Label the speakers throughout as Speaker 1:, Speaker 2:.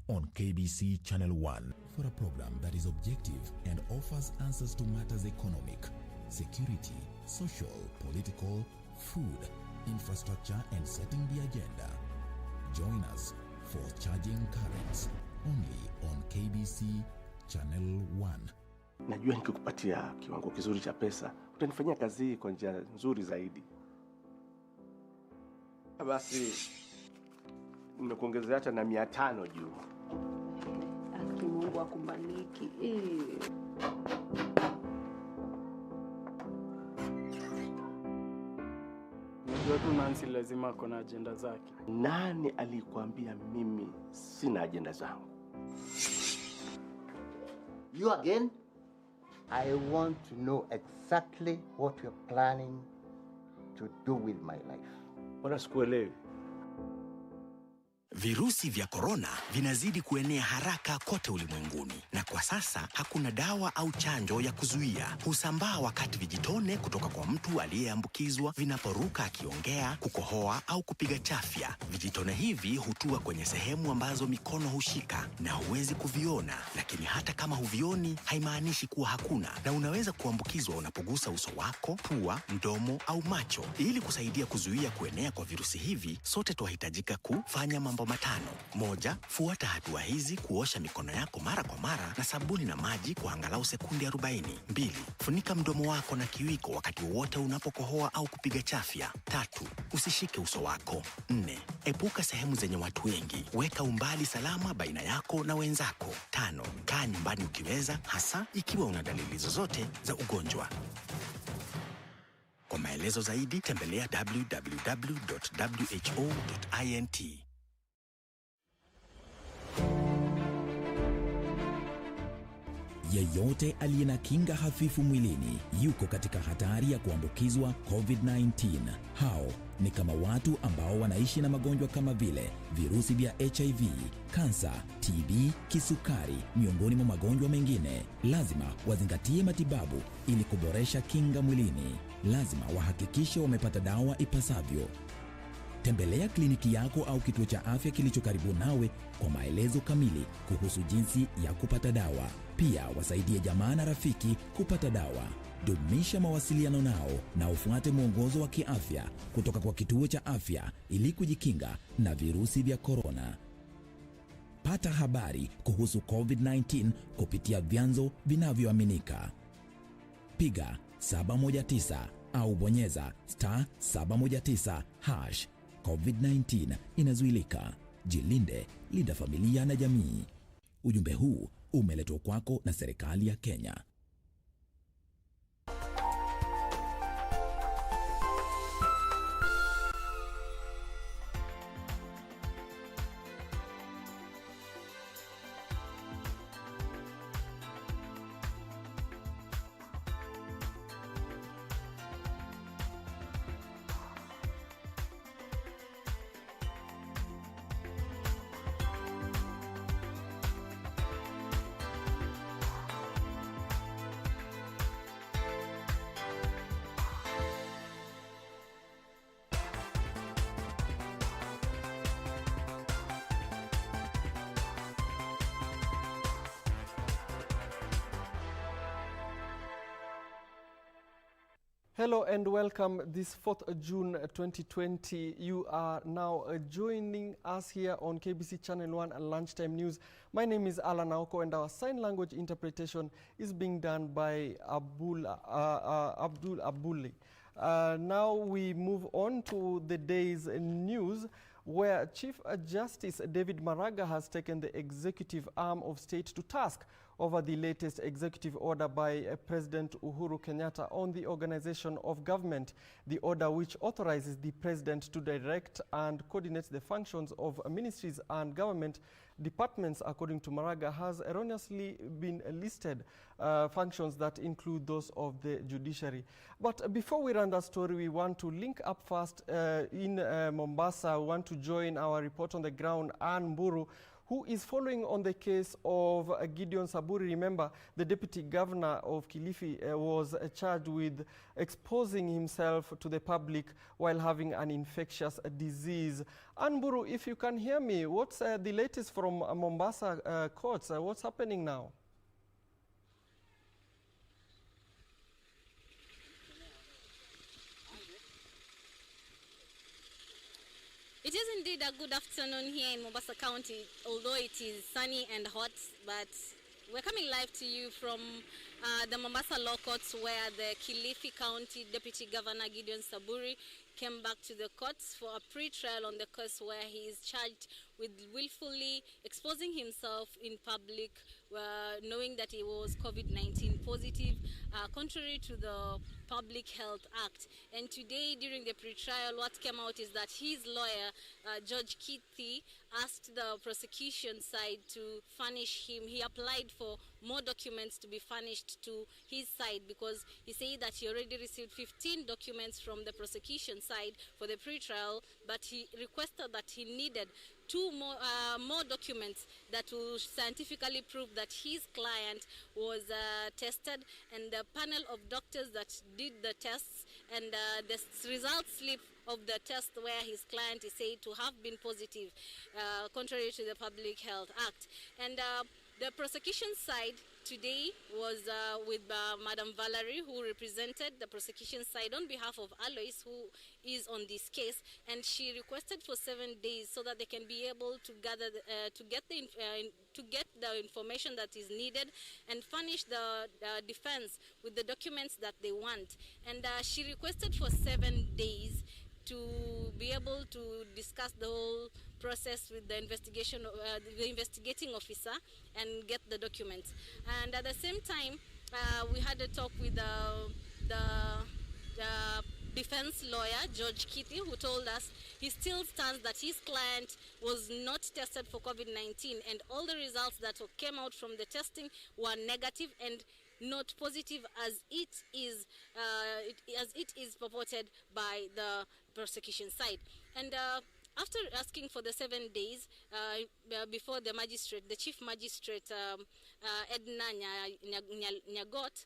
Speaker 1: on KBC Channel 1 for a program that is objective and offers answers to matters economic, security, social, political, food, infrastructure, and setting the agenda. Join us for Charging Currents only on KBC Channel 1.
Speaker 2: Najua nikikupatia kiwango kizuri cha pesa, utanifanyia kazi hii kwa njia nzuri zaidi. Basi nimekuongezea hata na 500 juu.
Speaker 3: Mungu akubariki.
Speaker 4: Unajua tu Nancy lazima kuna agenda zake.
Speaker 2: Nani alikwambia mimi sina agenda zangu?
Speaker 5: You again? I want to know exactly what you're planning to do with my life.
Speaker 2: Bora sikuelewi.
Speaker 6: Virusi vya korona vinazidi kuenea haraka kote ulimwenguni, na kwa sasa hakuna dawa au chanjo ya kuzuia. Husambaa wakati vijitone kutoka kwa mtu aliyeambukizwa vinaporuka akiongea, kukohoa au kupiga chafya. Vijitone hivi hutua kwenye sehemu ambazo mikono hushika na huwezi kuviona, lakini hata kama huvioni haimaanishi kuwa hakuna, na unaweza kuambukizwa unapogusa uso wako, pua, mdomo au macho. Ili kusaidia kuzuia kuenea kwa virusi hivi, sote tunahitajika kufanya mambo matano. 1. Fuata hatua hizi: kuosha mikono yako mara kwa mara na sabuni na maji kwa angalau sekunde 40. 2. Funika mdomo wako na kiwiko wakati wote unapokohoa au kupiga chafya. 3. Usishike uso wako. 4. Epuka sehemu zenye watu wengi. Weka umbali salama baina yako na wenzako. 5. Kaa nyumbani ukiweza, hasa ikiwa una dalili zozote za ugonjwa. Kwa maelezo zaidi tembelea www.who.int.
Speaker 1: Yeyote aliye na kinga hafifu mwilini yuko katika hatari ya kuambukizwa COVID-19. Hao ni kama watu ambao wanaishi na magonjwa kama vile virusi vya HIV, kansa, TB, kisukari, miongoni mwa magonjwa mengine. Lazima wazingatie matibabu ili kuboresha kinga mwilini. Lazima wahakikishe wamepata dawa ipasavyo. Tembelea kliniki yako au kituo cha afya kilicho karibu nawe kwa maelezo kamili kuhusu jinsi ya kupata dawa. Pia wasaidie jamaa na rafiki kupata dawa. Dumisha mawasiliano nao na ufuate mwongozo wa kiafya kutoka kwa kituo cha afya ili kujikinga na virusi vya korona. Pata habari kuhusu COVID-19 kupitia vyanzo vinavyoaminika. Piga 719 au bonyeza *719#. COVID-19 inazuilika. Jilinde, linda familia na jamii. Ujumbe huu umeletwa kwako na serikali ya Kenya.
Speaker 4: Hello and welcome this 4th June 2020. You are now joining us here on KBC Channel 1 and Lunchtime News. My name is Alan Aoko, and our sign language interpretation is being done by Abdul Abuli. Now we move on to the day's news, where Chief Justice David Maraga has taken the executive arm of state to task over the latest executive order by President Uhuru Kenyatta on the organization of government. The order, which authorizes the president to direct and coordinate the functions of ministries and government departments, according to Maraga, has erroneously been listed functions that include those of the judiciary. But before we run that story, we want to link up first in Mombasa. We want to join our report on the ground, Ann Mburu, who is following on the case of Gideon Saburi. Remember, the deputy governor of Kilifi was charged with exposing himself to the public while having an infectious disease. Anburu, if you can hear me, what's the latest from Mombasa courts? What's happening now?
Speaker 3: It is indeed a good afternoon here in Mombasa County, although it is sunny and hot, but we're coming live to you from the Mombasa Law Courts, where the Kilifi County Deputy Governor Gideon Saburi came back to the courts for a pre-trial on the case where he is charged with willfully exposing himself in public, knowing that he was COVID-19 positive, contrary to the Public Health Act. And today, during the pre-trial, what came out is that his lawyer, Judge Kithi, asked the prosecution side to furnish him. He applied for more documents to be furnished to his side because he said that he already received 15 documents from the prosecution side for the pre-trial, but he requested that he needed two more documents that will scientifically prove that his client was tested, and the panel of doctors that did the tests and the result slip of the test where his client is said to have been positive, contrary to the Public Health Act. And the prosecution side today was with Madam Valerie, who represented the prosecution side on behalf of Alois, who is on this case, and she requested for 7 days so that they can be able to gather, to get the information that is needed and furnish the defense with the documents that they want. And she requested for 7 days to be able to discuss the whole process with the the investigating officer and get the documents. And at the same time, we had a talk with the defense lawyer, Judge Kithi, who told us he still stands that his client was not tested for COVID-19, and all the results that came out from the testing were negative and not positive as it is purported by the prosecution side. And after asking for the 7 days before the magistrate, the chief magistrate Edna Nyagot,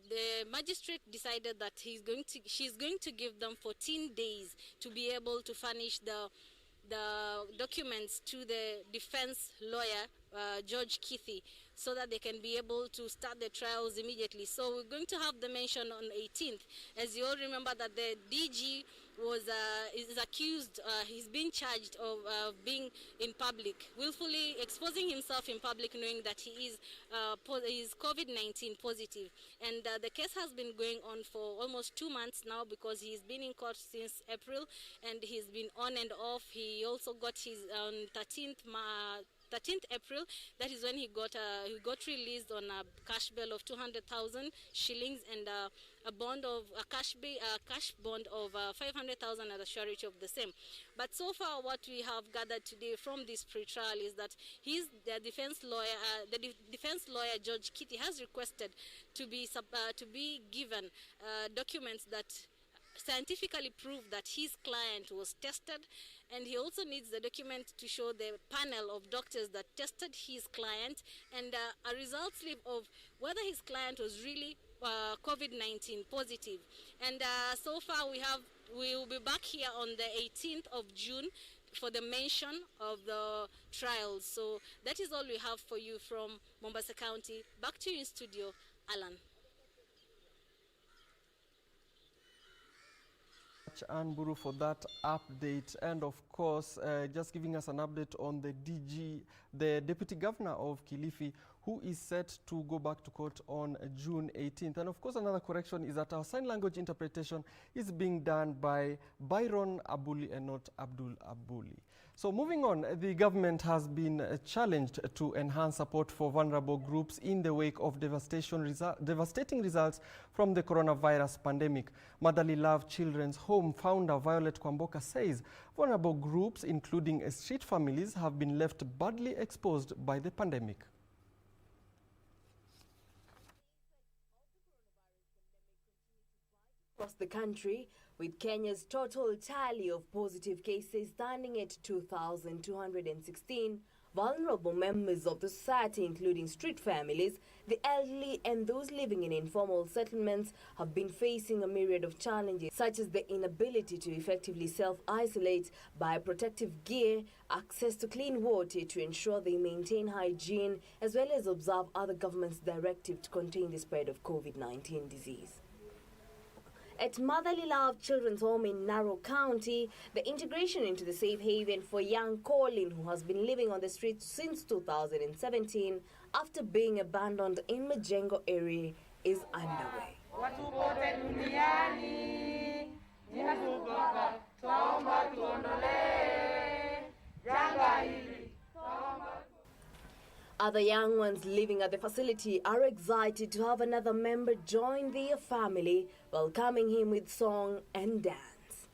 Speaker 3: the magistrate decided that she's going to give them 14 days to be able to furnish the documents to the defense lawyer, Judge Kithi, so that they can be able to start the trials immediately. So we're going to have the mention on 18th. As you all remember that the DG is accused, he's been charged of being in public, willfully exposing himself in public, knowing that he is COVID-19 positive. And the case has been going on for almost 2 months now, because he's been in court since April, and he's been on and off. He also got his 13th April, that is when he got released on a cash bail of 200,000 shillings and a cash bond of 500,000 as a surety of the same. But so far, what we have gathered today from this pre-trial is that the defense lawyer Judge Kithi has requested to be given documents that scientifically prove that his client was tested, and he also needs the document to show the panel of doctors that tested his client and a result slip of whether his client was really COVID-19 positive. And so far we will be back here on the 18th of June for the mention of the trials. So that is all we have for you from Mombasa County. Back to you in studio, Alan.
Speaker 4: Anburu for that update, and of course just giving us an update on the DG, the Deputy Governor of Kilifi, who is set to go back to court on June 18th. And of course, another correction is that our sign language interpretation is being done by Byron Abuli and not Abdul Abuli. So moving on, the government has been challenged to enhance support for vulnerable groups in the wake of devastating results from the coronavirus pandemic. Motherly Love Children's Home founder Violet Kwamboka says vulnerable groups, including street families, have been left badly exposed by the pandemic.
Speaker 7: Across the country, with Kenya's total tally of positive cases standing at 2,216, vulnerable members of the society, including street families, the elderly, and those living in informal settlements, have been facing a myriad of challenges, such as the inability to effectively self-isolate, buy protective gear, access to clean water to ensure they maintain hygiene, as well as observe other government's directive to contain the spread of COVID-19 disease. At Motherly Love Children's Home in Narrow County, the integration into the safe haven for young Colin, who has been living on the streets since 2017 after being abandoned in Majengo area, is underway. Other young ones living at the facility are excited to have another member join their family, welcoming him with song and dance.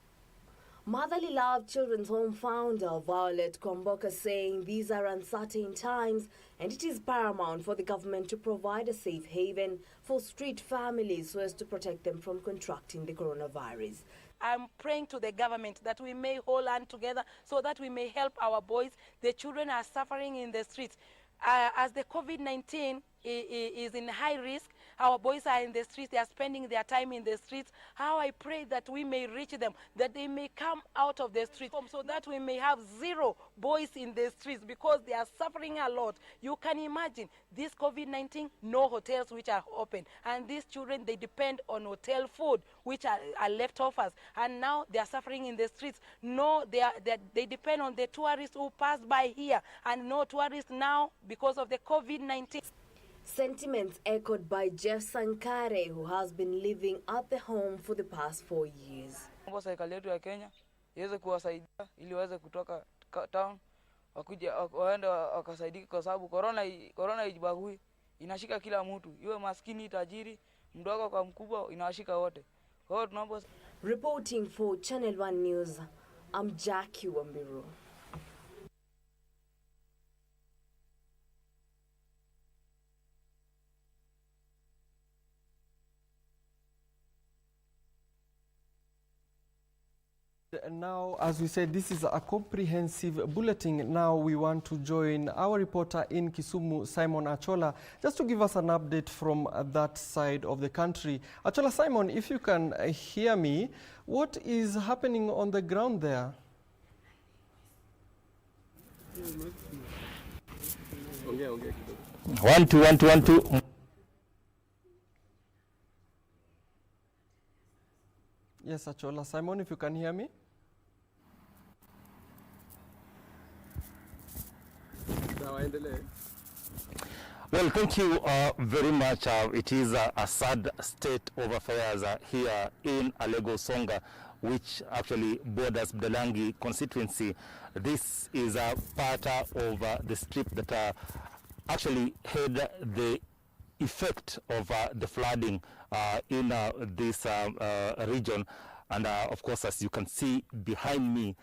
Speaker 7: Motherly Love Children's Home founder Violet Kwamboka saying these are uncertain times and it is paramount for the government to provide a safe haven for street families so as to protect them from contracting the coronavirus.
Speaker 8: I'm praying to the government that we may hold hand together so that we may help our boys. The children are suffering in the streets. As the COVID-19 is in high risk, our boys are in the streets, they are spending their time in the streets. How I pray that we may reach them, that they may come out of the streets so that we may have zero boys in the streets because they are suffering a lot. You can imagine this COVID-19, no hotels which are open. And these children, they depend on hotel food, which are leftovers. And now they are suffering in the streets. No, they depend on the tourists who pass by here. And no tourists now because of the COVID-19.
Speaker 7: Sentiments echoed by Jeff Sankare, who has been living at the home for the past 4 years.
Speaker 9: Serikali yetu ya Kenya iweze kuwasaidia ili waweze kutoka town wakuja waende wakasaidike kwa sababu corona ijibagui inashika kila mtu, iwe maskini, tajiri, mdogo kwa mkubwa, inawashika wote. Kwa hiyo tunaomba.
Speaker 7: Reporting for Channel 1 News, I'm Jackie Wambiru.
Speaker 4: Now, as we said, this is a comprehensive bulletin. Now we want to join our reporter in Kisumu, Simon Achola, just to give us an update from that side of the country. Achola, Simon, if you can hear me, what is happening on the ground there?
Speaker 10: 1 2 1 2 1 2.
Speaker 4: Yes, Achola. Simon, if you can hear me.
Speaker 10: Well, thank you very much. It is a sad state of affairs here in Alego Songa, which actually borders Budalangi constituency. This is a part of the strip that actually had the effect of the flooding in this region. And of course, as you can see behind me,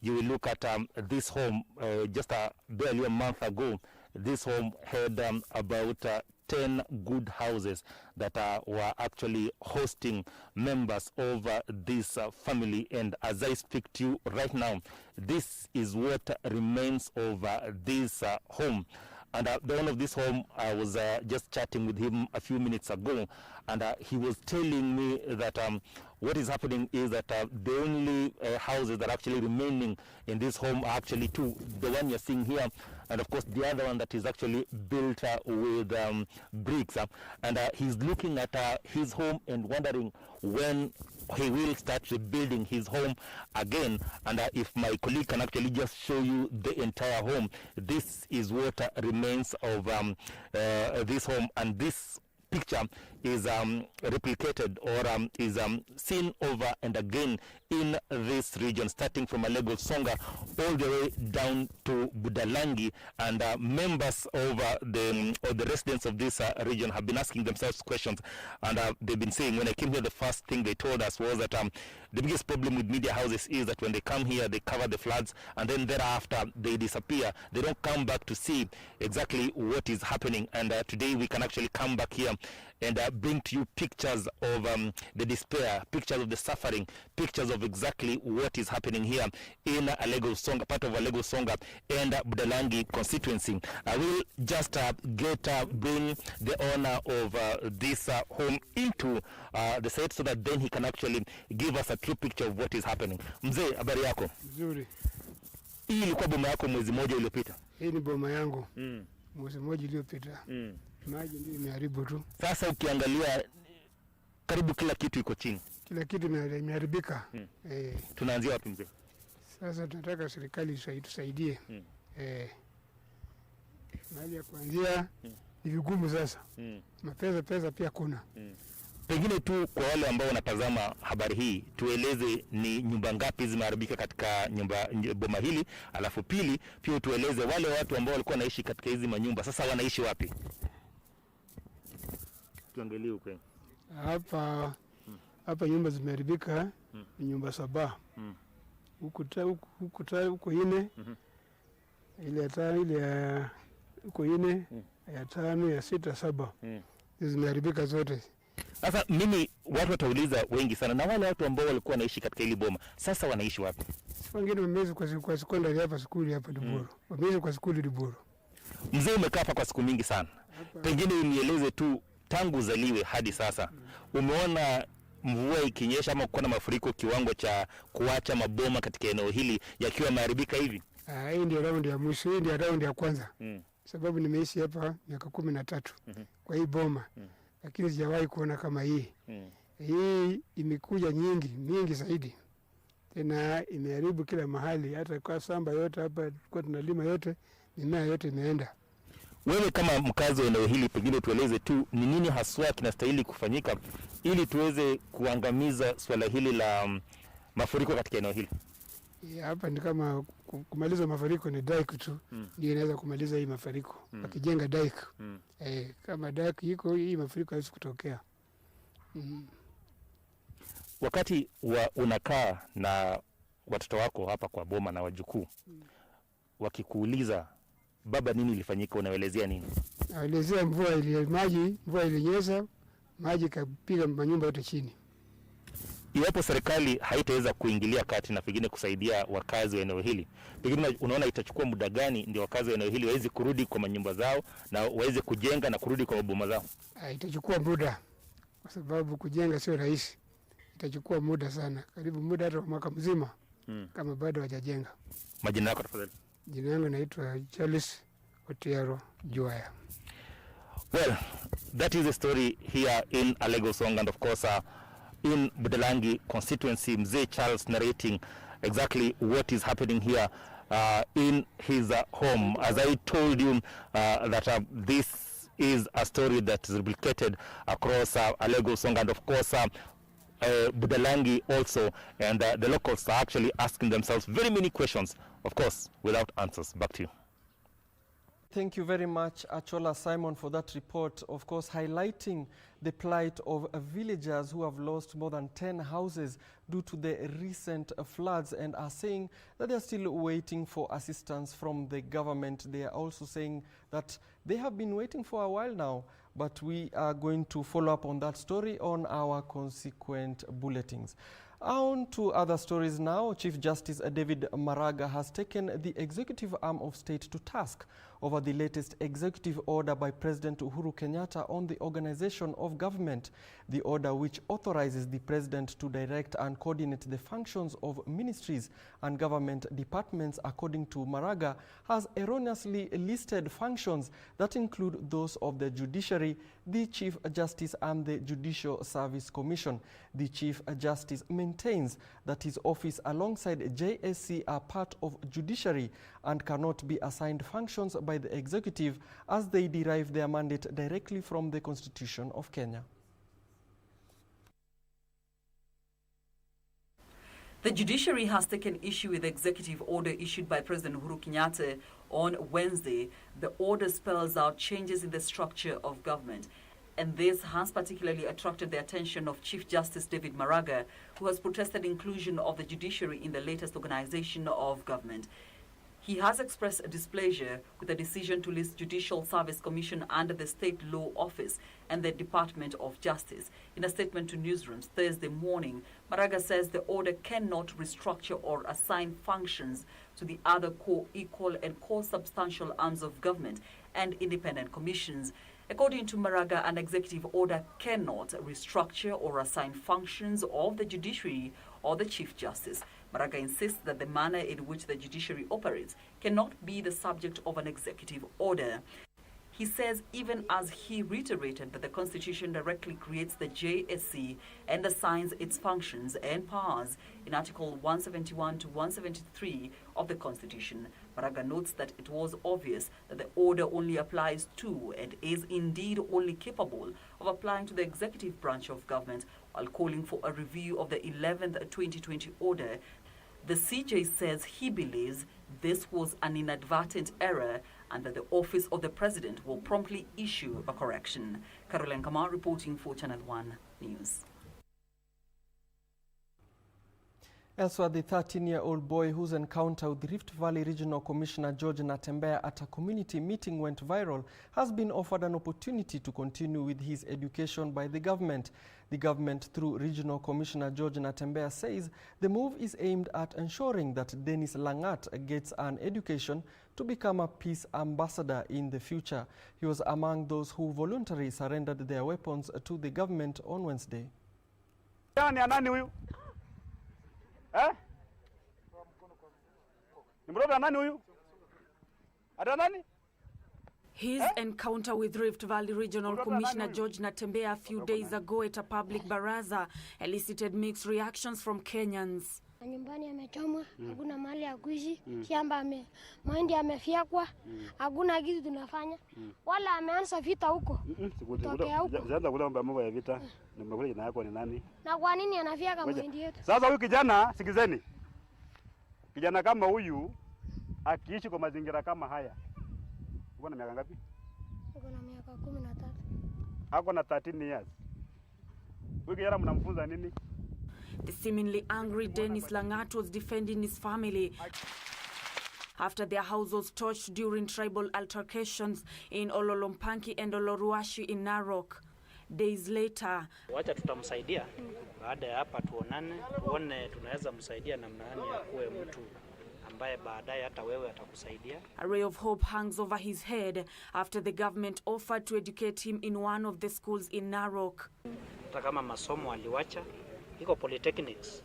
Speaker 10: you will look at this home. Just barely a month ago, this home had about 10 good houses that were actually hosting members of this family. And as I speak to you right now, this is what remains of this home. And the owner of this home, I was just chatting with him a few minutes ago, and he was telling me that what is happening is that the only houses that are actually remaining in this home are actually two. The one you're seeing here, and of course the other one that is actually built with bricks. And he's looking at his home and wondering when he will start rebuilding his home again. And if my colleague can actually just show you the entire home, this is what remains of this home. And this picture is replicated or is seen over and again in this region, starting from Alego Songa all the way down to Budalangi. And members of the residents of this region have been asking themselves questions, and they've been saying, when I came here, the first thing they told us was that the biggest problem with media houses is that when they come here, they cover the floods, and then thereafter they disappear. They don't come back to see exactly what is happening. And today we can actually come back here and bring to you pictures of the despair, pictures of the suffering, pictures of exactly what is happening here in Alego Songa, part of Alego Songa and Budalangi constituency. I will just bring the owner of this home into the set so that then he can actually give us a true picture of what is happening. Mzee, habari yako?
Speaker 11: Nzuri.
Speaker 10: Hii ilikuwa boma yako mwezi mmoja uliopita?
Speaker 11: Hii ni boma yangu. Mwezi mmoja uliopita. Maji ndio imeharibu tu. Sasa
Speaker 10: ukiangalia karibu kila kitu iko chini.
Speaker 11: Kila kitu imeharibika.
Speaker 10: Tunaanzia wapi mzee?
Speaker 11: Sasa tunataka serikali itusaidie. Mahali ya kuanzia ni vigumu sasa. Pesa pia kuna.
Speaker 10: Pengine tu kwa wale ambao wanatazama habari hii, tueleze ni nyumba ngapi zimeharibika katika boma hili, alafu pili pia tueleze wale watu ambao walikuwa wanaishi katika hizi manyumba sasa wanaishi wapi? Tuangalie huko.
Speaker 11: Hapa nyumba zimeharibika, ni nyumba 7. Huko ine. Ile huko ine, ya 5, ya 6, 7. Zimeharibika zote.
Speaker 10: Sasa mimi watu watauliza wengi sana, na wale watu ambao walikuwa wanaishi katika hili boma sasa wanaishi wapi?
Speaker 11: Wengine wamezi kwa sekondari hapa, skuli hapa Diboro. Wamezi kwa skuli Diboro.
Speaker 10: Mzee, umekaa hapa kwa siku mingi sana. Pengine unieleze tu tangu uzaliwe hadi sasa. Umeona mvua ikinyesha ama kuona mafuriko kiwango cha kuacha maboma katika eneo hili yakiwa yameharibika hivi?
Speaker 11: Hii ndio raundi ya mwisho, hii ndio raundi ya kwanza. Sababu nimeishi hapa miaka 13 kwa hii boma. Lakini sijawahi kuona kama hii. Hii imekuja nyingi zaidi. Tena imeharibu kila mahali, hata kwa shamba yote hapa kwa tunalima yote, mimea yote imeenda.
Speaker 10: Wewe kama mkazi wa eneo hili, pengine tueleze tu ni nini haswa kinastahili kufanyika ili tuweze kuangamiza swala hili la mafuriko katika eneo hili?
Speaker 11: Hapa ni kama kumaliza mafuriko ni dike tu, ndio inaweza kumaliza hii mafuriko. Wakijenga dike. Kama dike iko, hii mafuriko haiwezi kutokea.
Speaker 10: Wakati unakaa na watoto wako hapa kwa boma na wajukuu, wakikuuliza baba nini ilifanyika, unaelezea nini?
Speaker 11: Naelezea mvua ilinyesha, maji kapiga manyumba yote chini.
Speaker 10: Iwapo serikali haitaweza kuingilia kati na pengine kusaidia wakazi wa eneo hili, pengine unaona itachukua muda gani ndio wakazi wa eneo hili waweze kurudi kwa manyumba zao na waweze kujenga na kurudi kwa maboma zao?
Speaker 11: Itachukua muda, kwa sababu kujenga sio rahisi. Itachukua muda sana, karibu muda hata mwaka mzima kama bado hawajajenga.
Speaker 10: Majina yako tafadhali?
Speaker 11: Jina langu naitwa Charles Otiero Juaya.
Speaker 10: Well, that is the story here in Alego Songa, and of course in Budalangi constituency, Mzee Charles narrating exactly what is happening here in his home. As I told you that this is a story that is replicated across Alego Songa, and of course Budalangi also, and the locals are actually asking themselves very many questions, of course, without answers. Back to you.
Speaker 4: Thank you very much, Achola Simon, for that report, of course, highlighting the plight of villagers who have lost more than 10 houses due to the recent floods and are saying that they are still waiting for assistance from the government. They are also saying that they have been waiting for a while now, but we are going to follow up on that story on our consequent bulletins. On to other stories now. Chief Justice David Maraga has taken the executive arm of state to task over the latest executive order by President Uhuru Kenyatta on the organization of government. The order, which authorizes the president to direct and coordinate the functions of ministries and government departments, according to Maraga, has erroneously listed functions that include those of the judiciary, the Chief Justice and the Judicial Service Commission. The Chief Justice maintains that his office alongside JSC are part of judiciary and cannot be assigned functions by the executive as they derive their mandate directly from the Constitution of Kenya.
Speaker 12: The judiciary has taken issue with the executive order issued by President Uhuru Kenyatta on Wednesday. The order spells out changes in the structure of government. And this has particularly attracted the attention of Chief Justice David Maraga, who has protested inclusion of the judiciary in the latest organization of government. He has expressed displeasure with the decision to list Judicial Service Commission under the State Law Office and the Department of Justice. In a statement to newsrooms Thursday morning, Maraga says the order cannot restructure or assign functions to the other co-equal and co-substantial arms of government and independent commissions. According to Maraga, an executive order cannot restructure or assign functions of the judiciary or the Chief Justice. Maraga insists that the manner in which the judiciary operates cannot be the subject of an executive order. He says even as he reiterated that the Constitution directly creates the JSC and assigns its functions and powers in Article 171 to 173 of the Constitution, Maraga notes that it was obvious that the order only applies to and is indeed only capable of applying to the executive branch of government, while calling for a review of the 11th 2020 order. The CJ says he believes this was an inadvertent error and that the Office of the President will promptly issue a correction. Caroline Kamar reporting for Channel 1 News.
Speaker 4: Elsewhere, the 13-year-old boy whose encounter with Rift Valley Regional Commissioner George Natembeya at a community meeting went viral has been offered an opportunity to continue with his education by the government. The government, through Regional Commissioner George Natembeya, says the move is aimed at ensuring that Dennis Langat gets an education to become a peace ambassador in the future. He was among those who voluntarily surrendered their weapons to the government on Wednesday.
Speaker 13: His encounter with Rift Valley Regional Commissioner George Natembeya a few days ago at a public baraza elicited mixed reactions from Kenyans.
Speaker 14: Nyumbani amechomwa, hakuna mahali ya kuishi, shamba mahindi yamefyekwa, hakuna kitu tunafanya. Wala ameanza vita huko. Tokea huko.
Speaker 15: Zaanza kula mambo ya vita, nimekuja jina yako ni nani?
Speaker 14: Na kwa nini anafyeka mahindi yetu?
Speaker 15: Sasa huyu kijana, sikizeni. Kijana kama huyu akiishi kwa mazingira kama haya. Uko na miaka ngapi?
Speaker 14: Uko na miaka 13.
Speaker 15: Ako na 13 years. Huyu kijana mnamfunza nini?
Speaker 13: The seemingly angry Dennis Langat was defending his family after their house was torched during tribal altercations in Ololompanki and Oloruashi in Narok. Days later,
Speaker 16: wacha tutamsaidia baada ya hapa tuone tunaweza msaidia namna gani ya kuwe mtu ambaye baadaye hata wewe atakusaidia.
Speaker 13: A ray of hope hangs over his head after the government offered to educate him in one of the schools in Narok.
Speaker 16: Hata kama masomo aliwacha, iko polytechnics.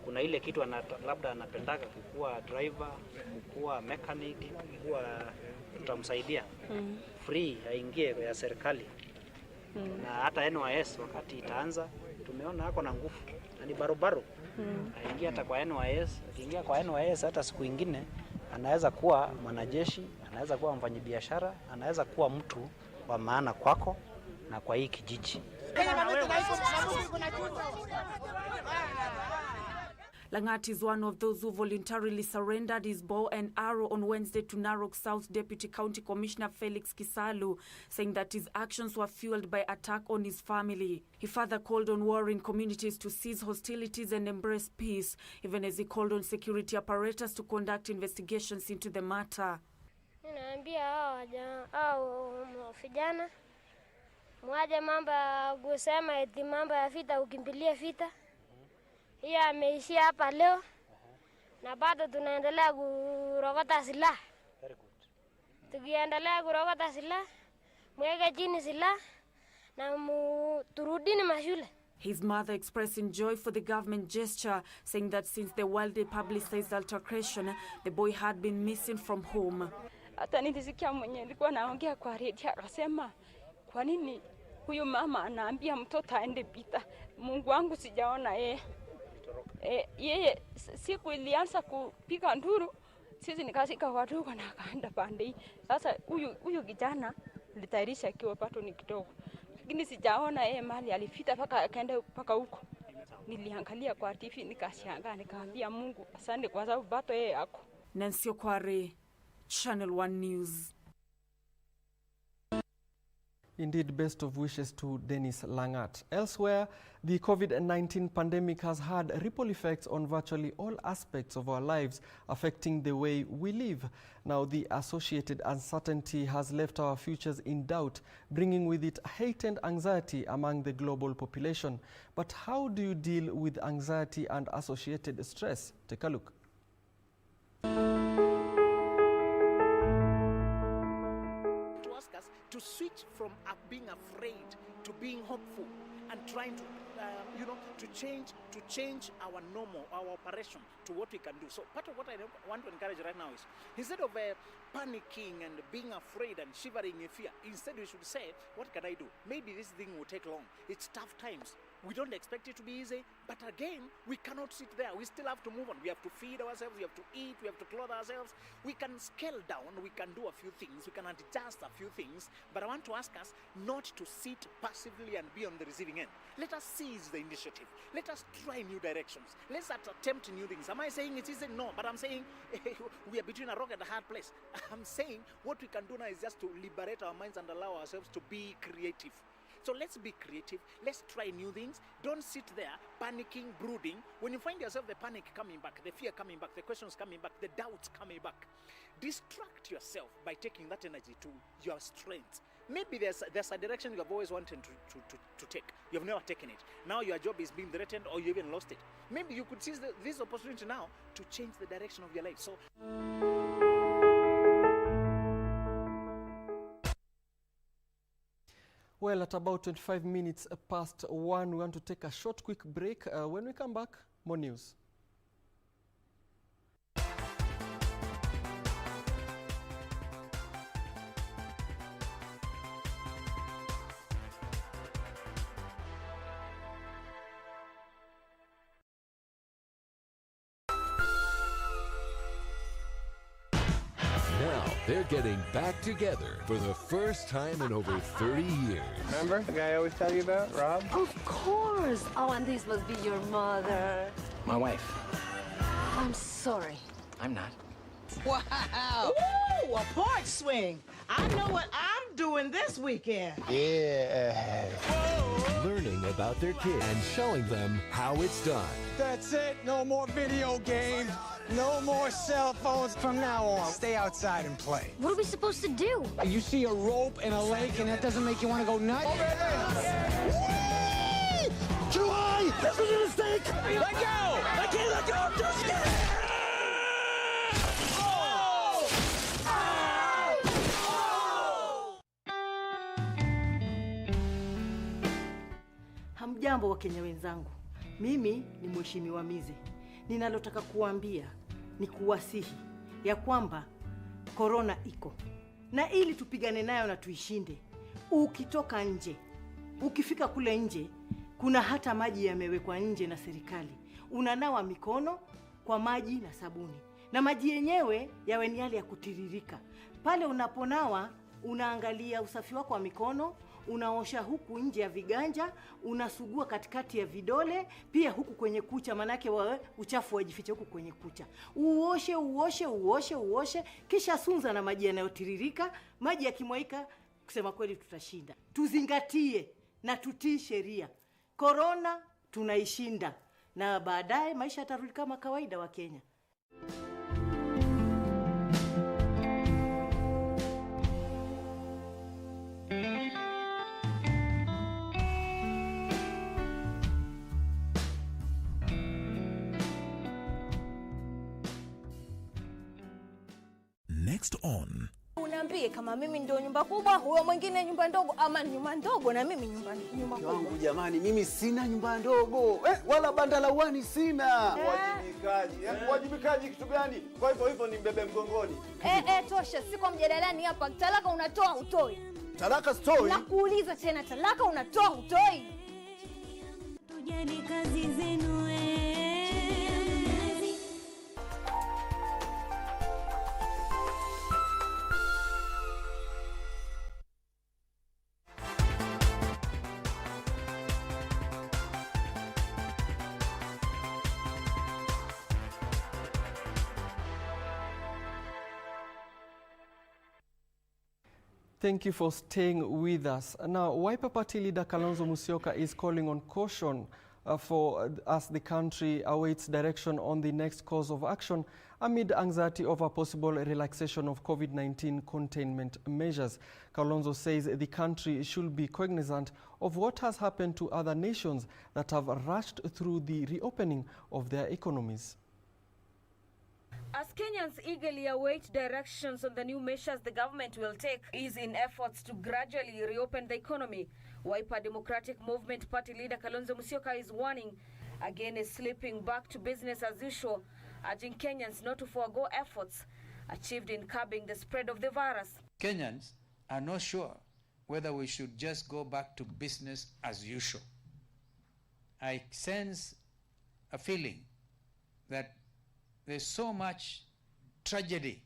Speaker 16: Kuna ile kitu labda anapendaka kukuwa driver, kukuwa mechanic, kukuwa tutamsaidia. Free aingie ya serikali. Na hata NYS wakati itaanza tumeona hako na nguvu. Na ni barobaro. Aingia hata kwa NYS, akiingia kwa NYS hata siku nyingine anaweza kuwa mwanajeshi, anaweza kuwa mfanyabiashara, anaweza kuwa mtu wa maana kwako na kwa hii kijiji.
Speaker 13: Langat is one of those who voluntarily surrendered his bow and arrow on Wednesday to Narok South Deputy County Commissioner Felix Kisalu, saying that his actions were fueled by attack on his family. He further called on warring communities to cease hostilities and embrace peace, even as he called on security apparatus to conduct investigations into the matter.
Speaker 14: Ninaambia hao vijana mwaje mambo kusema eti mambo ya vita ukimbilie vita. Hiyo ameishia hapa leo na bado tunaendelea kurokota silaha.
Speaker 16: Very good.
Speaker 14: Tukiendelea kurokota silaha, mweke chini silaha na turudini mashule.
Speaker 13: His mother expressing joy for the government gesture, saying that since the widely publicized altercation, the boy had been missing from home.
Speaker 17: Hata nilisikia mwenye alikuwa anaongea kwa redio akasema, kwa nini huyu mama anaambia mtoto aende pita? Mungu wangu sijaona yeye. Yeye siku ilianza kupiga nduru, sisi nikashika wadogo na akaenda pande hii. Sasa huyu kijana litairisha akiwa pato ni kidogo. Lakini sijaona yeye mali alifita paka akaenda paka huko. Niliangalia kwa TV nikashangaa nikamwambia Mungu asante kwa sababu pato yeye yako.
Speaker 13: Nancy Okware, Channel 1 News.
Speaker 4: Indeed, best of wishes to Dennis Langat. Elsewhere, the COVID-19 pandemic has had ripple effects on virtually all aspects of our lives, affecting the way we live. Now, the associated uncertainty has left our futures in doubt, bringing with it heightened anxiety among the global population. But how do you deal with anxiety and associated stress? Take a look.
Speaker 18: To switch from being afraid to being hopeful and trying to, to change our normal, our operation to what we can do. So part of what I want to encourage right now is, instead of panicking and being afraid and shivering in fear, instead we should say, what can I do? Maybe this thing will take long. It's tough times. We don't expect it to be easy, but again, we cannot sit there. We still have to move on. We have to feed ourselves, we have to eat, we have to clothe ourselves. We can scale down, we can do a few things, we can adjust a few things, but I want to ask us not to sit passively and be on the receiving end. Let us seize the initiative. Let us try new directions. Let's attempt new things. Am I saying it isn't? No, but I'm saying we are between a rock and a hard place. I'm saying what we can do now is just to liberate our minds and allow ourselves to be creative. So let's be creative, let's try new things. Don't sit there panicking, brooding. When you find yourself the panic coming back, the fear coming back, the questions coming back, the doubts coming back, distract yourself by taking that energy to your strength. Maybe there's a direction you have always wanted to take. You have never taken it. Now your job is being threatened or you even lost it. Maybe you could seize this opportunity now to change the direction of your life. So.
Speaker 4: Well, at about 25 minutes past 1, we want to take a short, quick break. When we come back, more news.
Speaker 19: Now they're getting back together for the first time in over 30 years.
Speaker 20: Remember the guy I always tell you about, Rob?
Speaker 21: Of course. Oh, and this must be your mother.
Speaker 20: My wife.
Speaker 21: I'm sorry.
Speaker 20: I'm not.
Speaker 22: Wow! Ooh, a porch swing. I know what I'm doing this weekend.
Speaker 19: Yeah. Learning about their kids and showing them how it's done.
Speaker 23: That's it. No more video games. No more cell phones from now on. Stay outside and play.
Speaker 14: What are we supposed to do?
Speaker 23: You see a rope in a lake and that doesn't make you want to go nuts? Over there. Whee! Too high! This was a mistake! Let go! I can't let go! I'm too scared!
Speaker 22: Hamjambo Wakenya wenzangu. Mimi ni Mheshimiwa Mize. Ninalotaka kuambia ni kuwasihi ya kwamba korona iko. Na ili tupigane nayo na tuishinde, ukitoka nje, ukifika kule nje, kuna hata maji yamewekwa nje na serikali. Unanawa mikono kwa maji na sabuni. Na maji yenyewe yawe ni yale ya kutiririka. Pale unaponawa, unaangalia usafi wako wa mikono, unaosha huku nje ya viganja, unasugua katikati ya vidole, pia huku kwenye kucha, manake uchafu wajifiche huku kwenye kucha. Uoshe, kisha sunza na maji yanayotiririka. Maji yakimwaika, kusema kweli tutashinda. Tuzingatie na tutii sheria. Korona tunaishinda na baadaye maisha yatarudi kama kawaida wa Kenya.
Speaker 1: Next on.
Speaker 24: Unaambie kama mimi ndio nyumba kubwa, huyo mwingine nyumba ndogo, ama nyumba ndogo na mimi nyumba kubwa.
Speaker 25: Wangu jamani, mimi sina nyumba ndogo. Wala banda la uani sina. Wajibikaji. Wajibikaji kitu gani? Kwa hivyo ni mbebe mgongoni.
Speaker 24: Tosha, siko mjadalani hapa. Talaka unatoa utoi.
Speaker 25: Talaka stoi?
Speaker 24: Nakuuliza tena, talaka unatoa utoi?
Speaker 26: Tujali kazi zenu
Speaker 4: Thank you for staying with us. Now, Wiper Party leader Kalonzo Musyoka is calling on caution as the country awaits direction on the next course of action amid anxiety over possible relaxation of COVID-19 containment measures. Kalonzo says the country should be cognizant of what has happened to other nations that have rushed through the reopening of their economies.
Speaker 2: As Kenyans eagerly await directions on the new measures the government will take is in efforts to gradually reopen the economy, Wiper Democratic Movement Party leader Kalonzo Musyoka is warning against slipping back to business as usual, urging Kenyans not to forego efforts achieved in curbing the spread of the virus.
Speaker 3: Kenyans are not sure whether we should just go back to business as usual. I sense a feeling that there's so much tragedy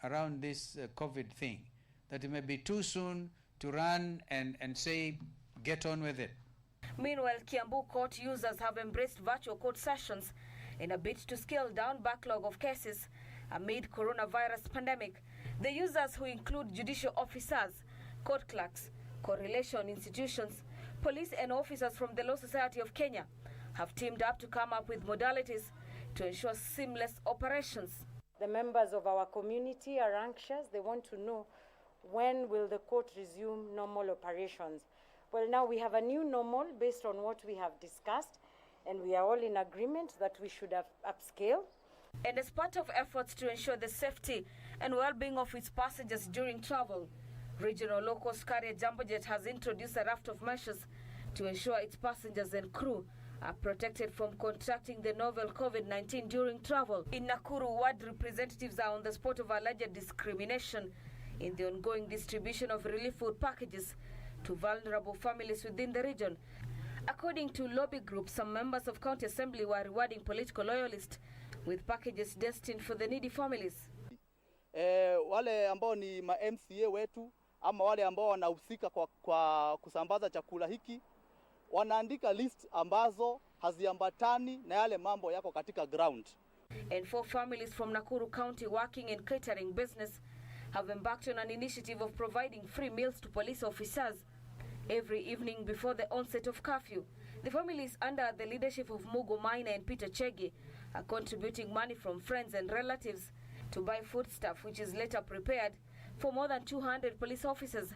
Speaker 3: around this COVID thing that it may be too soon to run and say, get on with it.
Speaker 2: Meanwhile, Kiambu court users have embraced virtual court sessions in a bid to scale down backlog of cases amid coronavirus pandemic. The users, who include judicial officers, court clerks, correlation institutions, police and officers from the Law Society of Kenya, have teamed up to come up with modalities to ensure seamless operations.
Speaker 22: The members of our community are anxious. They want to know, when will the court resume normal operations? Well, now we have a new normal based on what we have discussed, and we are all in agreement that we should have upscale.
Speaker 2: And as part of efforts to ensure the safety and well-being of its passengers during travel, regional low-cost carrier Jambojet has introduced a raft of measures to ensure its passengers and crew are protected from contracting the novel COVID-19 during travel. In Nakuru, ward representatives are on the spot of alleged discrimination in the ongoing distribution of relief food packages to vulnerable families within the region. According to lobby groups, some members of county assembly were rewarding political loyalists with packages destined for the needy families.
Speaker 5: Wale ambao ni ma MCA wetu ama wale ambao wanahusika kwa kusambaza chakula hiki wanaandika list ambazo haziambatani na yale mambo yako katika ground.
Speaker 2: And 4 families from Nakuru County working in catering business have embarked on an initiative of providing free meals to police officers every evening before the onset of curfew. The families, under the leadership of Mugo Maina and Peter Chege, are contributing money from friends and relatives to buy foodstuff, which is later prepared for more than 200 police officers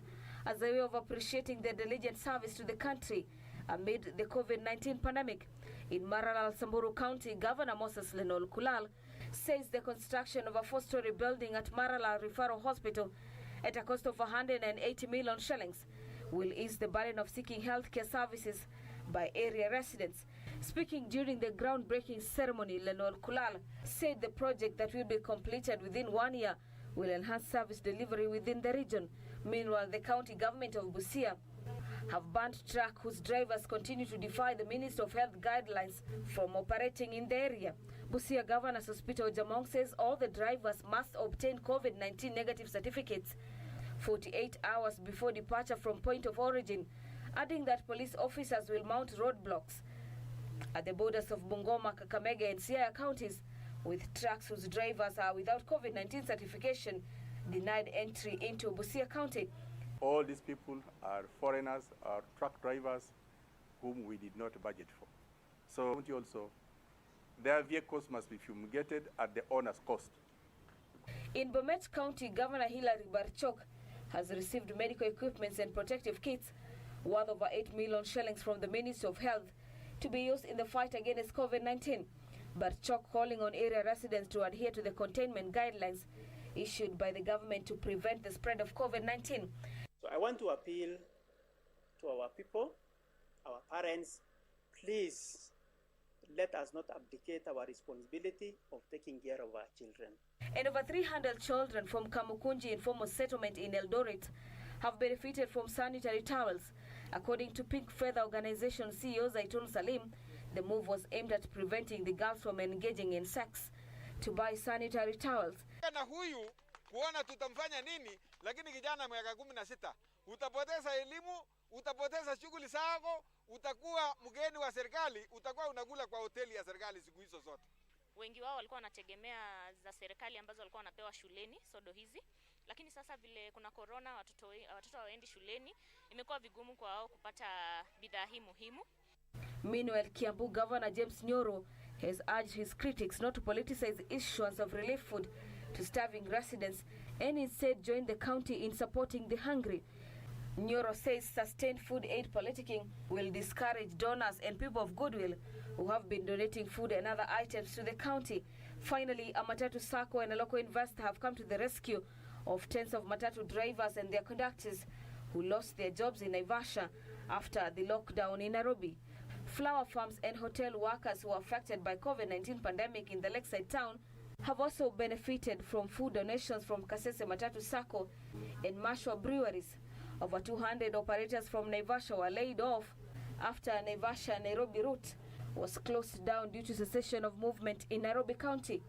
Speaker 2: as a way of appreciating their diligent service to the country amid the COVID-19 pandemic. In Maralal, Samburu County, Governor Moses Lenol Kulal says the construction of a 4-story building at Maralal Referral Hospital at a cost of 180 million shillings will ease the burden of seeking healthcare services by area residents. Speaking during the groundbreaking ceremony, Lenol Kulal said the project that will be completed within 1 year will enhance service delivery within the region. Meanwhile, the county government of Busia have banned trucks whose drivers continue to defy the Minister of Health guidelines from operating in the area. Busia Governor Sospita Ojamong says all the drivers must obtain COVID-19 negative certificates 48 hours before departure from point of origin, adding that police officers will mount roadblocks at the borders of Bungoma, Kakamega and Siaya counties with trucks whose drivers are without COVID-19 certification denied entry into Busia County.
Speaker 6: All these people are foreigners, are truck drivers whom we did not budget for. So also, their vehicles must be fumigated at the owner's cost.
Speaker 2: In Bomet County, Governor Hilary Barchok has received medical equipments and protective kits worth over 8 million shillings from the Ministry of Health to be used in the fight against COVID-19. Barchok calling on area residents to adhere to the containment guidelines issued by the government to prevent the spread of COVID-19.
Speaker 8: So I want to appeal to our people, our parents, please let us not abdicate our responsibility of taking care of our children.
Speaker 2: And over 300 children from Kamukunji informal settlement in Eldoret have benefited from sanitary towels. According to Pink Feather Organization CEO Zaitun Salim, the move was aimed at preventing the girls from engaging in sex to buy sanitary towels.
Speaker 9: Na huyu kuona tutamfanya nini, lakini kijana miaka 16 utapoteza elimu, utapoteza shughuli zako, utakuwa mgeni wa serikali, utakuwa unakula kwa hoteli ya serikali siku hizo zote.
Speaker 7: wengi wao walikuwa wanategemea za serikali ambazo walikuwa wanapewa shuleni, sodo hizi. Lakini sasa vile kuna corona, watoto hawaendi shuleni, imekuwa vigumu kwa wao kupata bidhaa hii muhimu.
Speaker 2: Meanwhile, Kiambu Governor James Nyoro has urged his critics not to politicize issuance of relief food to starving residents and instead join the county in supporting the hungry. Nyoro says sustained food aid politicking will discourage donors and people of goodwill who have been donating food and other items to the county. Finally, a Matatu Sacco and a local investor have come to the rescue of tens of Matatu drivers and their conductors who lost their jobs in Naivasha after the lockdown in Nairobi. Flower farms and hotel workers who were affected by COVID-19 pandemic in the lakeside town have also benefited from food donations from Kasese Matatu Sacco and Mashwa breweries. Over 200 operators from Naivasha were laid off after Naivasha-Nairobi route was closed down due to cessation of movement in Nairobi County.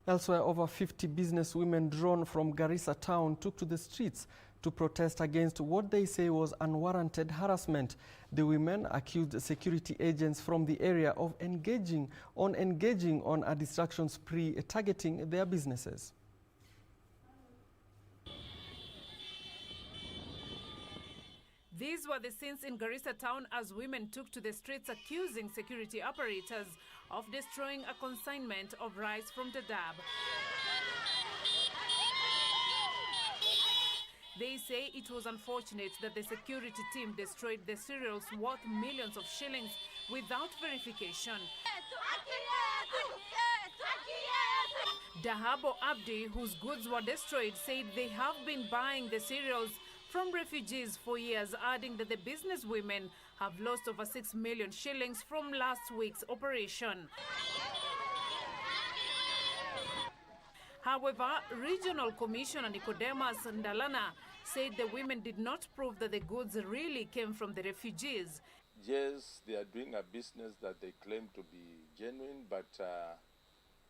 Speaker 4: Elsewhere, over 50 business women drawn from Garissa town took to the streets to protest against what they say was unwarranted harassment. The women accused security agents from the area of engaging on a distraction spree targeting their businesses.
Speaker 10: These were the scenes in Garissa town as women took to the streets accusing security operators of destroying a consignment of rice from Dadaab. They say it was unfortunate that the security team destroyed the cereals worth millions of shillings without verification. Dahabo Abdi, whose goods were destroyed, said they have been buying the cereals from refugees for years, adding that the businesswomen have lost over 6 million shillings from last week's operation. However, Regional Commissioner Nicodemus Ndalana said the women did not prove that the goods really came from the refugees.
Speaker 11: Yes, they are doing a business that they claim to be genuine, but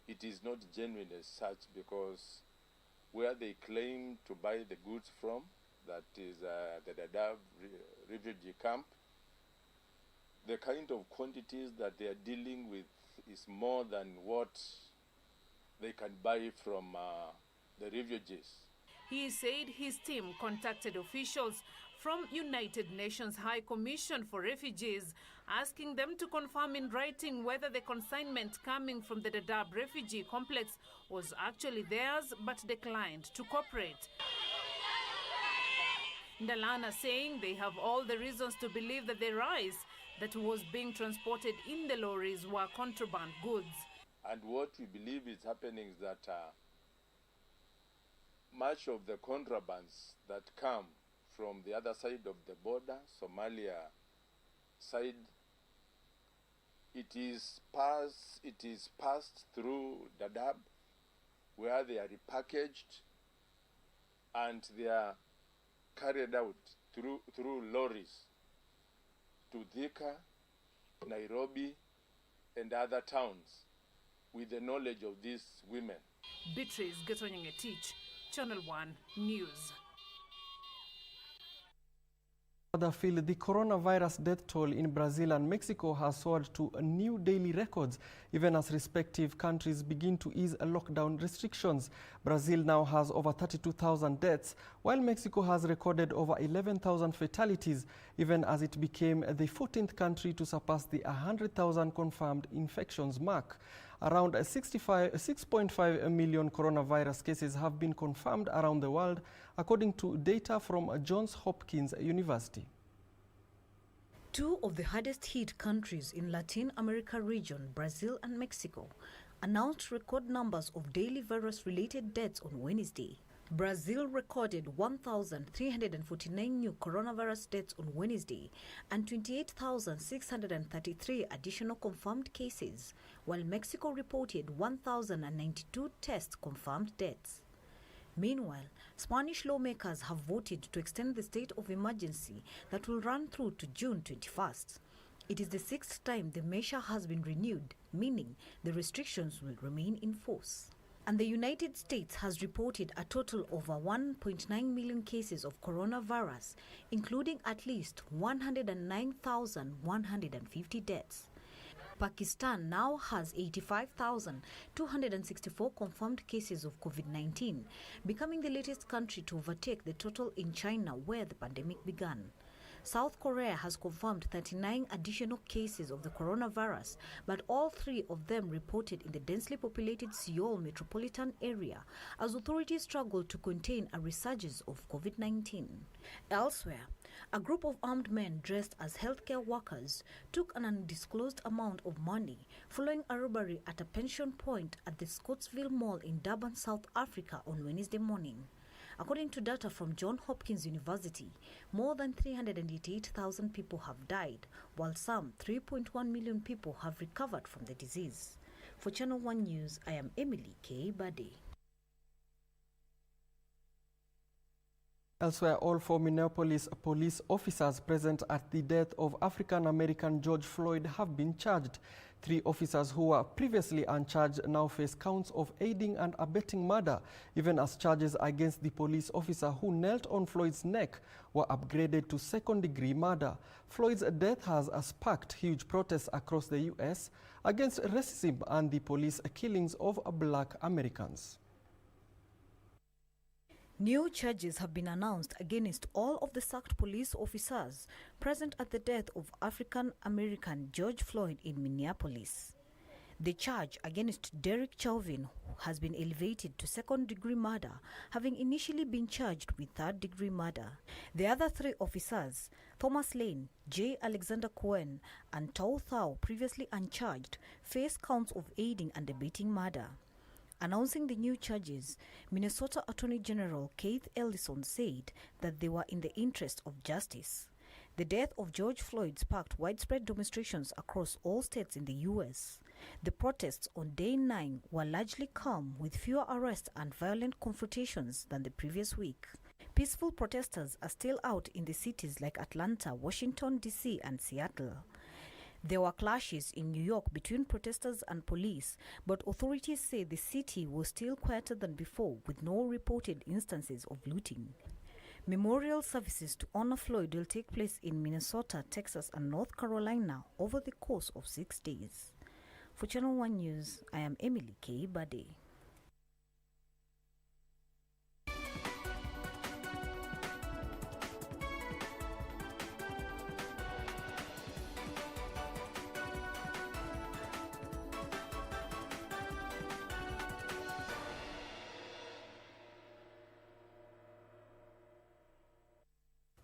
Speaker 11: it is not genuine as such, because where they claim to buy the goods from, that is the Dadaab refugee camp, the kind of quantities that they are dealing with is more than what they can buy from the refugees.
Speaker 10: He said his team contacted officials from United Nations High Commission for Refugees, asking them to confirm in writing whether the consignment coming from the Dadaab refugee complex was actually theirs, but declined to cooperate. Ndalana saying they have all the reasons to believe that the rice that was being transported in the lorries were contraband goods.
Speaker 11: And what we believe is happening is that much of the contrabands that come from the other side of the border, Somalia side, it is passed through Dadaab, where they are repackaged and they are carried out through lorries to Thika, Nairobi, and other towns with the knowledge of these women.
Speaker 10: Beatrice Getonyenge-Tich, Channel 1 News.
Speaker 4: Other field, the coronavirus death toll in Brazil and Mexico has soared to new daily records, even as respective countries begin to ease lockdown restrictions. Brazil now has over 32,000 deaths, while Mexico has recorded over 11,000 fatalities, even as it became the 14th country to surpass the 100,000 confirmed infections mark. Around 6.5 million coronavirus cases have been confirmed around the world, according to data from Johns Hopkins University.
Speaker 12: Two of the hardest hit countries in Latin America region, Brazil and Mexico, announced record numbers of daily virus-related deaths on Wednesday. Brazil recorded 1,349 new coronavirus deaths on Wednesday and 28,633 additional confirmed cases, while Mexico reported 1,092 test confirmed deaths. Meanwhile, Spanish lawmakers have voted to extend the state of emergency that will run through to June 21st. It is the 6th time the measure has been renewed, meaning the restrictions will remain in force. And the United States has reported a total of over 1.9 million cases of coronavirus, including at least 109,150 deaths. Pakistan now has 85,264 confirmed cases of COVID-19, becoming the latest country to overtake the total in China, where the pandemic began. South Korea has confirmed 39 additional cases of the coronavirus, but all 3 of them reported in the densely populated Seoul metropolitan area as authorities struggle to contain a resurgence of COVID-19. Elsewhere, a group of armed men dressed as healthcare workers took an undisclosed amount of money following a robbery at a pension point at the Scottsville Mall in Durban, South Africa on Wednesday morning. According to data from Johns Hopkins University, more than 388,000 people have died, while some 3.1 million people have recovered from the disease. For Channel 1 News, I am Emily K. Bade.
Speaker 4: Elsewhere, all 4 Minneapolis police officers present at the death of African-American George Floyd have been charged. 3 officers who were previously uncharged now face counts of aiding and abetting murder, even as charges against the police officer who knelt on Floyd's neck were upgraded to second-degree murder. Floyd's death has sparked huge protests across the U.S. against racism and the police killings of Black Americans.
Speaker 12: New charges have been announced against all of the sacked police officers present at the death of African-American George Floyd in Minneapolis. The charge against Derek Chauvin has been elevated to second-degree murder, having initially been charged with third-degree murder. The other 3 officers, Thomas Lane, J. Alexander Cohen, and Tao Thao, previously uncharged, face counts of aiding and abetting murder. Announcing the new charges, Minnesota Attorney General Keith Ellison said that they were in the interest of justice. The death of George Floyd sparked widespread demonstrations across all states in the U.S. The protests on day 9 were largely calm, with fewer arrests and violent confrontations than the previous week. Peaceful protesters are still out in the cities like Atlanta, Washington, D.C., and Seattle. There were clashes in New York between protesters and police, but authorities say the city was still quieter than before, with no reported instances of looting. Memorial services to honor Floyd will take place in Minnesota, Texas, and North Carolina over the course of 6 days. For Channel 1 News, I am Emily K. Bade.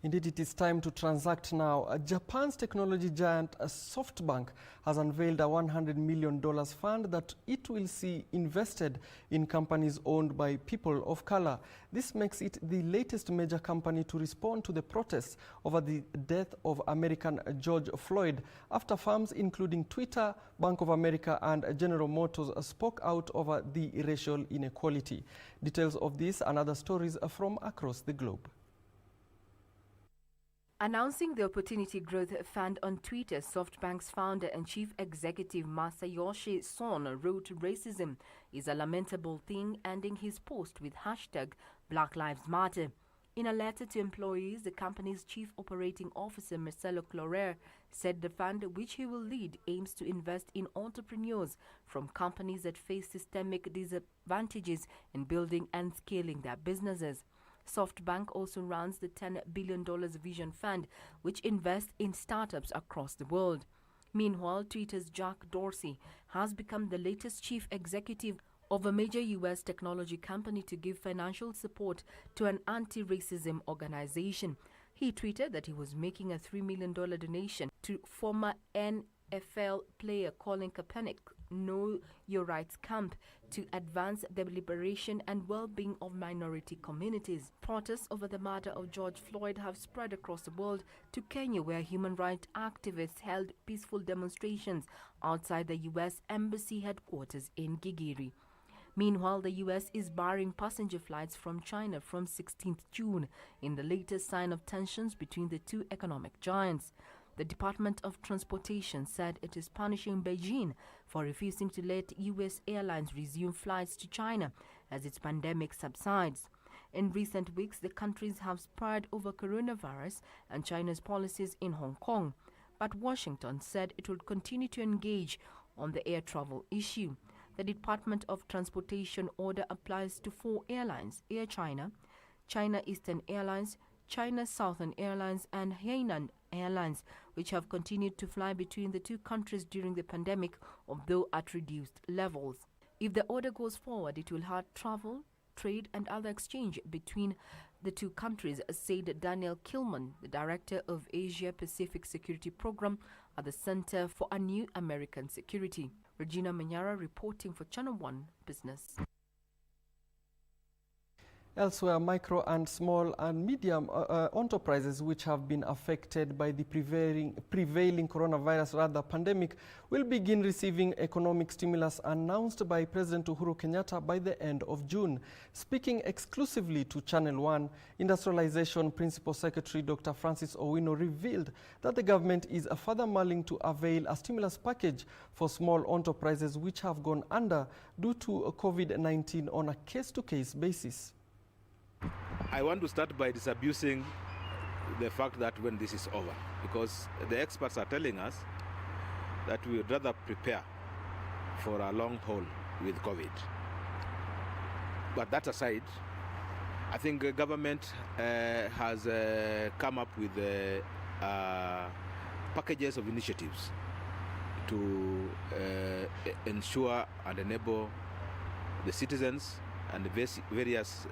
Speaker 4: Indeed, it is time to transact now. Japan's technology giant SoftBank has unveiled a $100 million fund that it will see invested in companies owned by people of color. This makes it the latest major company to respond to the protests over the death of American George Floyd, after firms including Twitter, Bank of America, and General Motors spoke out over the racial inequality. Details of this and other stories are from across the globe.
Speaker 13: Announcing the Opportunity Growth Fund on Twitter, SoftBank's founder and chief executive Masayoshi Son wrote, "Racism is a lamentable thing," ending his post with hashtag Black Lives Matter. In a letter to employees, the company's chief operating officer Marcelo Clorer said the fund, which he will lead, aims to invest in entrepreneurs from companies that face systemic disadvantages in building and scaling their businesses. SoftBank also runs the $10 billion Vision Fund, which invests in startups across the world. Meanwhile, Twitter's Jack Dorsey has become the latest chief executive of a major U.S. technology company to give financial support to an anti-racism organization. He tweeted that he was making a $3 million donation to former NFL player Colin Kaepernick Know Your Rights camp to advance the liberation and well-being of minority communities. Protests over the murder of George Floyd have spread across the world to Kenya, where human rights activists held peaceful demonstrations outside the U.S. Embassy headquarters in Gigiri. Meanwhile, the U.S. is barring passenger flights from China from 16th June in the latest sign of tensions between the two economic giants. The Department of Transportation said it is punishing Beijing for refusing to let U.S. airlines resume flights to China as its pandemic subsides. In recent weeks, the countries have sparred over coronavirus and China's policies in Hong Kong. But Washington said it would continue to engage on the air travel issue. The Department of Transportation order applies to 4 airlines: Air China, China Eastern Airlines, China Southern Airlines and Hainan Airlines, which have continued to fly between the two countries during the pandemic, although at reduced levels. If the order goes forward, it will hurt travel, trade and other exchange between the two countries, said Daniel Kilman, the director of Asia Pacific Security Program at the Center for a New American Security. Regina Manyara reporting for Channel 1 Business.
Speaker 4: Elsewhere, micro and small and medium enterprises which have been affected by the prevailing coronavirus pandemic will begin receiving economic stimulus announced by President Uhuru Kenyatta by the end of June. Speaking exclusively to Channel 1, Industrialization Principal Secretary Dr. Francis Owino revealed that the government is further mulling to avail a stimulus package for small enterprises which have gone under due to COVID-19 on a case-to-case basis.
Speaker 15: I want to start by disabusing the fact that when this is over, because the experts are telling us that we would rather prepare for a long haul with COVID. But that aside, I think the government has come up with packages of initiatives to ensure and enable the citizens and the various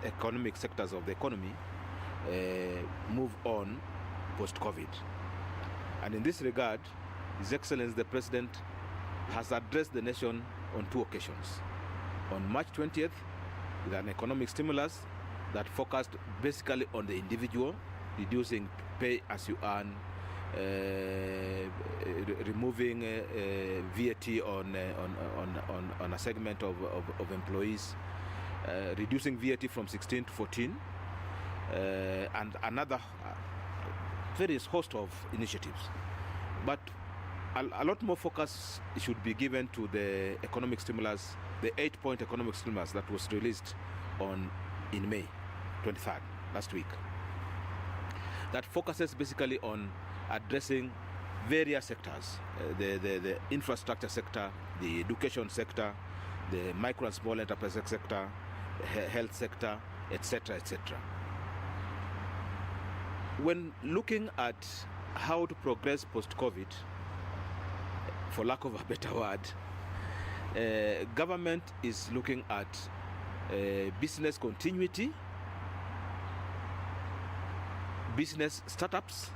Speaker 15: economic sectors of the economy move on post-COVID. And in this regard, His Excellency the President has addressed the nation on 2 occasions. On March 20th, with an economic stimulus that focused basically on the individual, reducing pay as you earn, removing VAT on a segment of employees, reducing VAT from 16 to 14, and another various host of initiatives. But a lot more focus should be given to the economic stimulus, the 8-point economic stimulus that was released in May 23rd, last week. That focuses basically on addressing various sectors, the infrastructure sector, the education sector, the micro and small enterprise sector, health sector, etc., etc. When looking at how to progress post-COVID, for lack of a better word, government is looking at business continuity, business startups,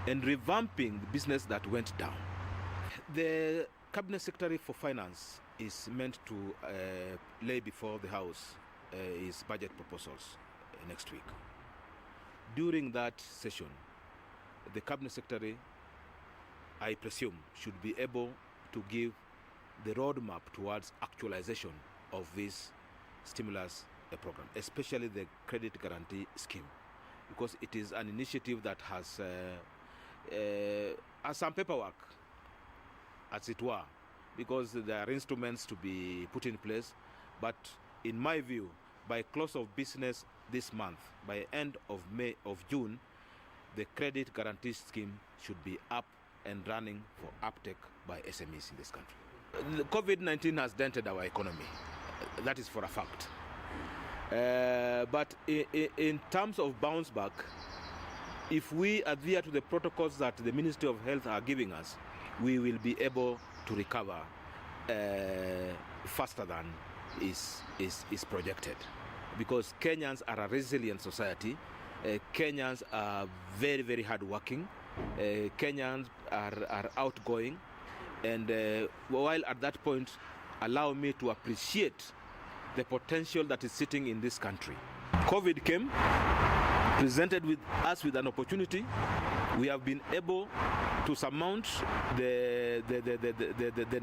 Speaker 15: and revamping the business that went down. The Cabinet Secretary for Finance is meant to lay before the House his budget proposals next week. During that session, the Cabinet Secretary, I presume, should be able to give the roadmap towards actualization of this stimulus program, especially the credit guarantee scheme, because it is an initiative that has some paperwork, as it were, because there are instruments to be put in place. But in my view, by close of business this month, by end of June, the credit guarantee scheme should be up and running for uptake by SMEs in this country. COVID-19 has dented our economy. That is for a fact. But in terms of bounce back, if we adhere to the protocols that the Ministry of Health are giving us, we will be able to recover faster than is projected. Because Kenyans are a resilient society. Kenyans are very, very hardworking. Kenyans are outgoing. And while at that point, allow me to appreciate the potential that is sitting in this country. COVID came, presented us with an opportunity. We have been able to surmount the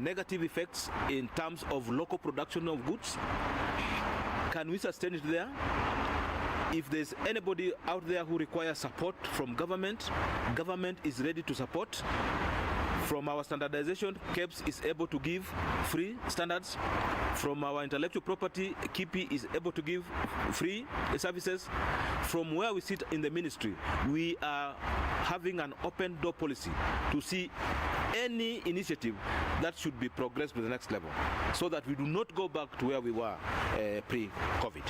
Speaker 15: negative effects in terms of local production of goods. Can we sustain it there? If there's anybody out there who requires support from government, government is ready to support. From our standardization, KEBS is able to give free standards. From our intellectual property, KIPI is able to give free services. From where we sit in the ministry, we are having an open door policy to see any initiative that should be progressed to the next level, so that we do not go back to where we were pre-COVID.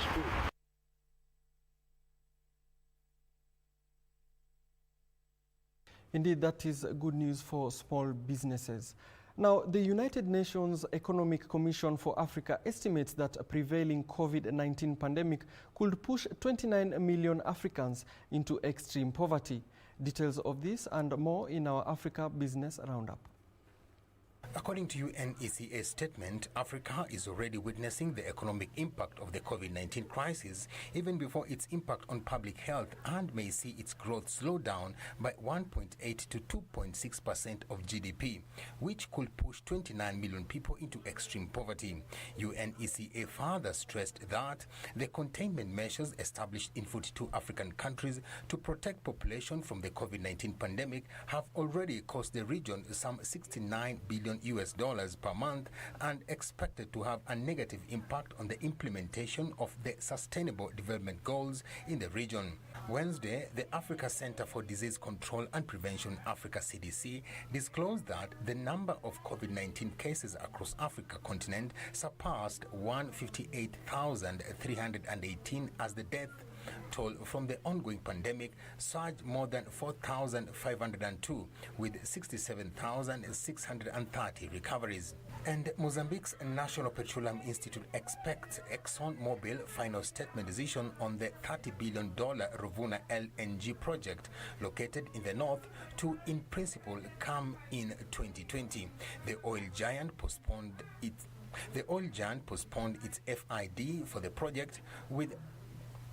Speaker 4: Indeed, that is good news for small businesses. Now, the United Nations Economic Commission for Africa estimates that a prevailing COVID-19 pandemic could push 29 million Africans into extreme poverty. Details of this and more in our Africa Business Roundup.
Speaker 16: According to UNECA's statement, Africa is already witnessing the economic impact of the COVID-19 crisis even before its impact on public health, and may see its growth slow down by 1.8 to 2.6% of GDP, which could push 29 million people into extreme poverty. UNECA further stressed that the containment measures established in 42 African countries to protect population from the COVID-19 pandemic have already cost the region some $69 billion per month, and expected to have a negative impact on the implementation of the Sustainable Development Goals in the region. Wednesday, the Africa Center for Disease Control and Prevention, Africa CDC, disclosed that the number of COVID-19 cases across Africa continent surpassed 158,318 as the death toll from the ongoing pandemic surged more than 4,502, with 67,630 recoveries. And Mozambique's National Petroleum Institute expects ExxonMobil final statement decision on the $30 billion Rovuma LNG project located in the north to, in principle, come in 2020. The oil giant postponed its FID for the project,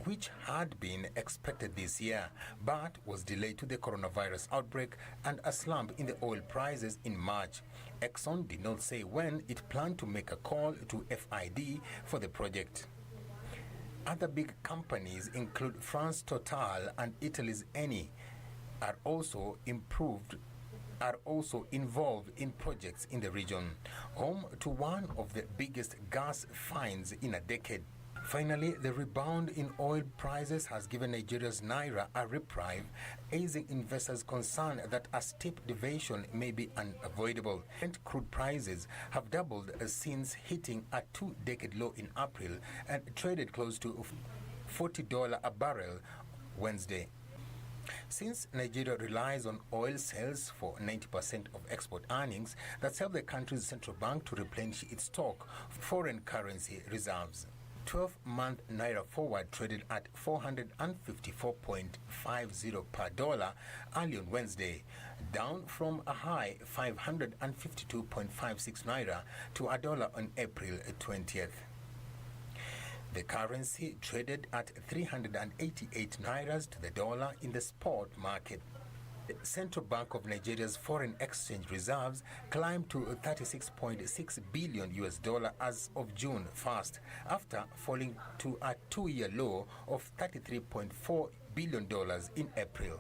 Speaker 16: which had been expected this year, but was delayed to the coronavirus outbreak and a slump in the oil prices in March. Exxon did not say when it planned to make a call to FID for the project. Other big companies include France Total and Italy's Eni are also involved in projects in the region, home to one of the biggest gas finds in a decade. Finally, the rebound in oil prices has given Nigeria's Naira a reprieve, easing investors' concern that a steep devaluation may be unavoidable. And crude prices have doubled since hitting a two-decade low in April and traded close to $40 a barrel Wednesday. Since Nigeria relies on oil sales for 90% of export earnings, that help the country's central bank to replenish its stock of foreign currency reserves. 12-month Naira forward traded at 454.50 per dollar early on Wednesday, down from a high 552.56 Naira to a dollar on April 20th. The currency traded at 388 Nairas to the dollar in the spot market. The Central Bank of Nigeria's foreign exchange reserves climbed to $36.6 billion as of June 1st, after falling to a two-year low of $33.4 billion in April.